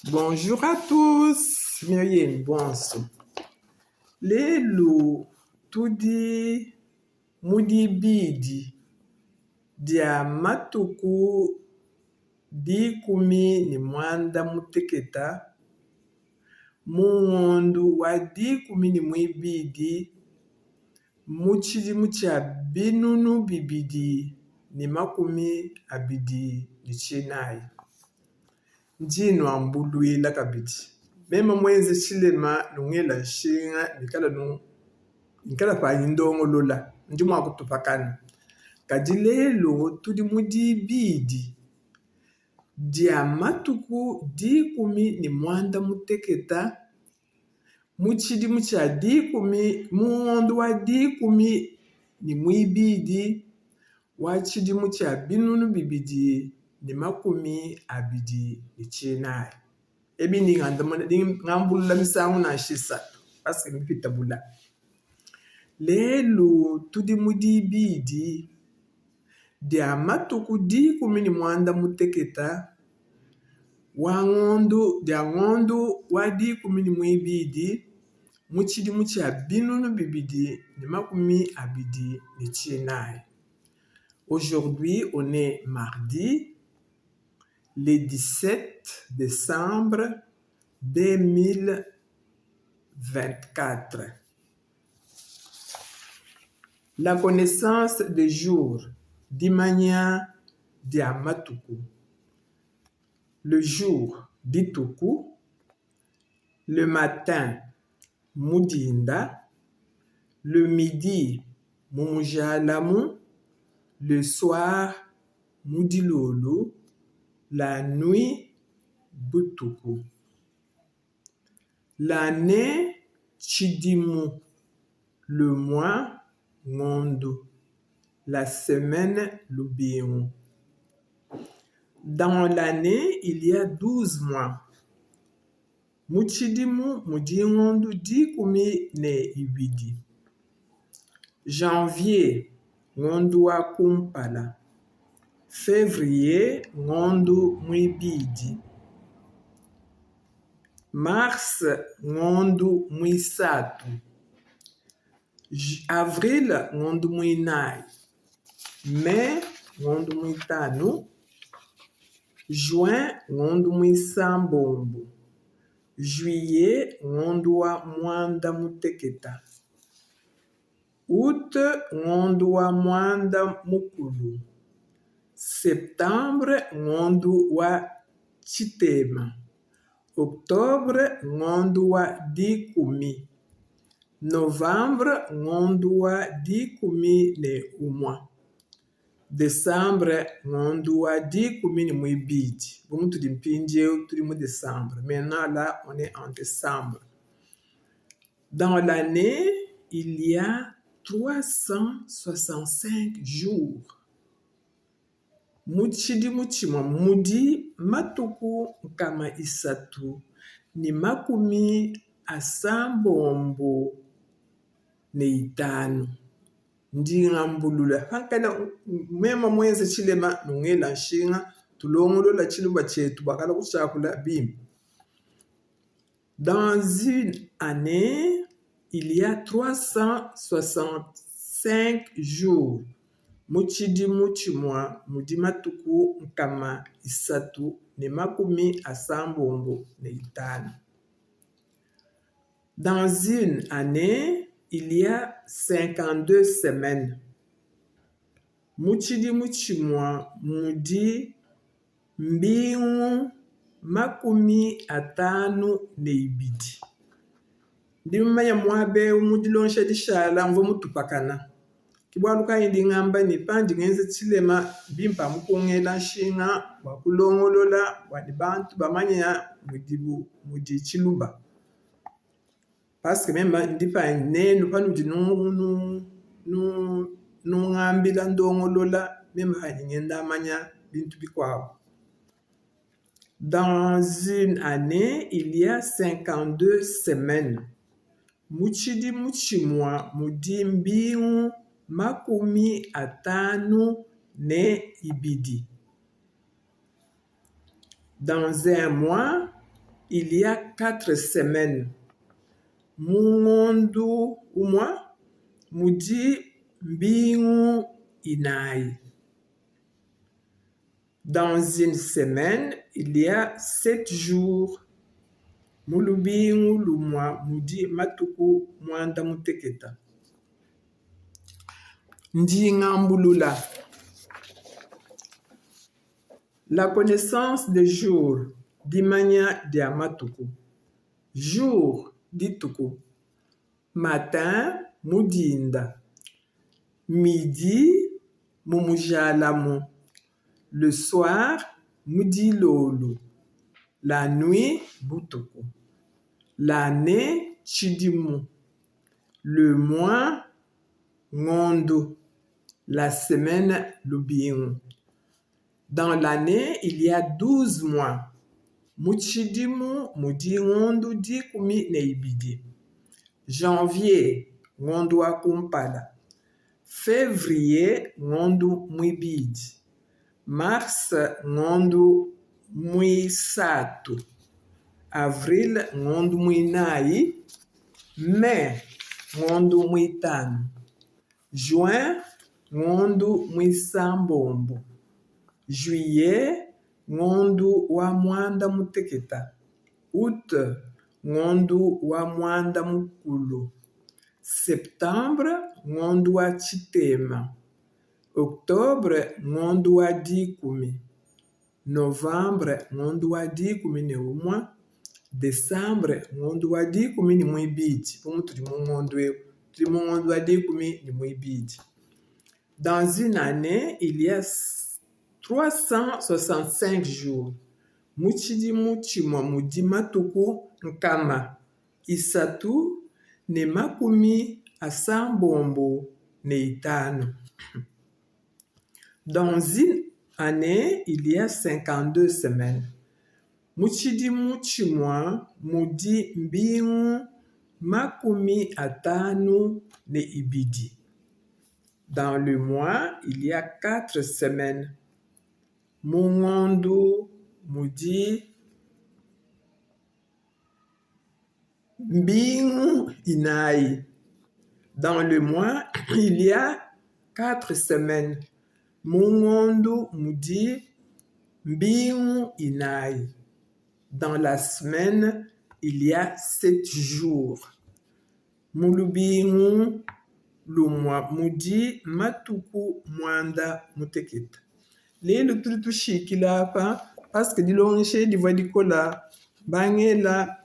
Bonjour à tous, Myriam Bonso. Lelo tudi mudibidi dia matuku di kumi ni mwanda muteketa muondu wa di kumi ni mwibidi muchidi mucha binunu bibidi ni makumi abidi ni chinai. Njino ambuluila kabiti. Mema mwenze chilema nungela shinga nikala pa indongo lola. Njumu akutupakana. Kadilelo tudi mudi bidi. Dia matuku di kumi ni mwanda muteketa. Muchidi mucha di kumi. Muondu wa di kumi ni mwibidi. Wachidi mucha binunu bibidi. Ni makumi abidi ni chinai. Ebi ni ngambula misangu na shisa. Paske mpita bula. Lelo tudi mudi bidi. Dia matuku di kumi ni mwanda muteketa. Dia ngondu wa di kumi ni mwibidi. Muchidi mucha binunu bibidi. Ni makumi abidi ni chinai. Aujourd'hui, on est mardi, le 17 décembre 2024. La connaissance des jours d'Imania Diamatuku. Le jour d'Ituku, le matin Mudinda, le midi Mumujalamu, le soir Mudilolo, la nuit Butuku. L'année Chidimu, le mois Ngondo, la semaine Lubimu. Dans l'année, il y a 12 mois. Muchidimu Mudingondu di kumi ne ibidi. Janvier Ngondu wa kumpala. Février, Ngondu mwibidi. Mars, Ngondu mwisatu. Avril, Ngondu mwinai. Mai, Ngondu mwitanu. Juin, Ngondu mwisambombo. Juillet, Ngondu wa mwanda muteketa. Août, Ngondu wa mwanda mukulu. Septembre, Ngondu wa chitema. Octobre, Ngondu wa dikumi. Novembre, Ngondu wa dikumi ne umwa. Décembre, Ngondu wa dikumi ni mwibidi. Bon, tu dimpinje, tu dis décembre. Maintenant, là, on est en décembre. Dans l'année, il y a 365 jours. Muchidi muchimwa mudi matuku kama isatu ni makumi asambombo ne itanu. Ndi ngambulula. Hankala mema mwenze chilema nungela shinga tulongolo la chiluba chetu bakala kuchakula bim. Dans une année, il y a 365 jours. Muchidi muchimwa mudi matuku kama isatu ni makumi asambombo ne itanu. Dans une année, il y a 52 semaines. Muchidi muchimwa mudi mbingu makumi atanu ne ibidi. Ndimanya mwabe umudilonsha dishala mvo mutupakana. Kibaluka indi ngamba ni pandi ngenze chilema bimpa mukongela shinga wakulongolola wadibantu bamanya mudi chiluba. Parce que même ndipa nenu panu di ngambila ndongolola même ngenda manya bintu bikwao. Dans une année, il y a 52 semaines. Muchidi muchimwa mudi mbingu makumi atanu ne ibidi. Dans un mois, il y a 4 semaines. Mungondu umwa mudi mbingu inai. Dans une semaine, il y a 7 jours. Mulubingu lumwa mudi matuku mwanda muteketa. Ndingambulula. La connaissance des jours dimanya dia matuku. Jour dituku. Matin mudinda. Midi mumujalamu. Le soir mudilolu. La nuit butuku. L'année chidimu. Le mois ngondo. La semaine lubingu. Dans l'année, il y a 12 mois. Muchidimu mudi ngondo dikumi neibidi. Janvier ngondo akumpala. Février ngondo mwibidi. Mars ngondo mwisatu. Avril ngondo mwinai. Mai ngondo mwitanu. Juin ngondo mwisambombo. Juillet ngondo wa mwanda muteketa. Août ngondo wa mwanda mukulu. Septembre ngondo wa chitema. Octobre ngondo wa dikumi. Novembre ngondo wa dikumi ne umwa. Décembre ngondo wa dikumi ni mwibidi. Pomu tuli ngondo wa dikumi ni mwibidi. Dans une année, il y a 365 jours. Muchidi muchimwa mudi matuku nkama. Isatu ne makumi asambombo ne itano. Dans une année, il y a 52 semaines. Muchidi muchimwa mudi mbingu makumi atanu ne ibidi. Dans le mois, il y a 4 semaines. Mungondo mudi mbingu inai. Dans le mois, il y a 4 semaines. Mungondo mudi mbingu inai. Dans la semaine, il y a 7 jours. Mulubingu lumwa mudi matuku mwanda muteketa. Lelo tuli tushikila hapa paske dilongishe diva dikola bangela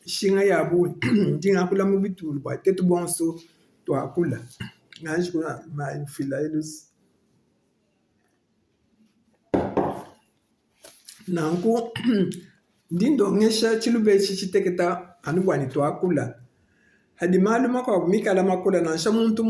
shinga yabu ndinga kula mubitulu bwa tetu bonso twakula ngaji kuna maifila elus nanku ndindongesha chilubechi chiteketa anubwani twakula hadi maluma kwa mikala makula nansha muntu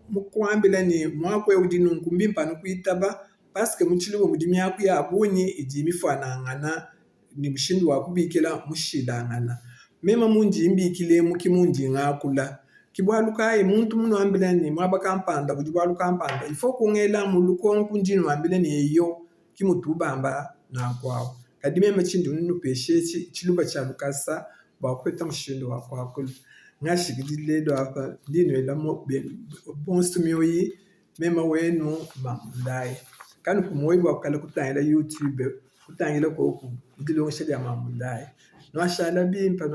mukuambila ni mwakwe udinu nkumbimpa nukuitaba paske muchilubo mudimi yaku ya abunyi ijimi fanangana ni mshindu wakubikila mushidangana mema munji imbikile muki munji ngakula kibwalukaye muntu munu ambila ni mwabakampanda kujibwalukampanda ifo kungela mulukonku njinu ambila ni iyo kimutubamba na kwao kadime machindu nunu peshe chiluba cha lukasa bakweta mshindu wakwakula ngashikidile do apa dino ela mo bonsumioyi mema wenu mamundai kanu kumwebwa kala kutangila YouTube kutangila ko ku dilongisha ya mamundai no ashala bimpa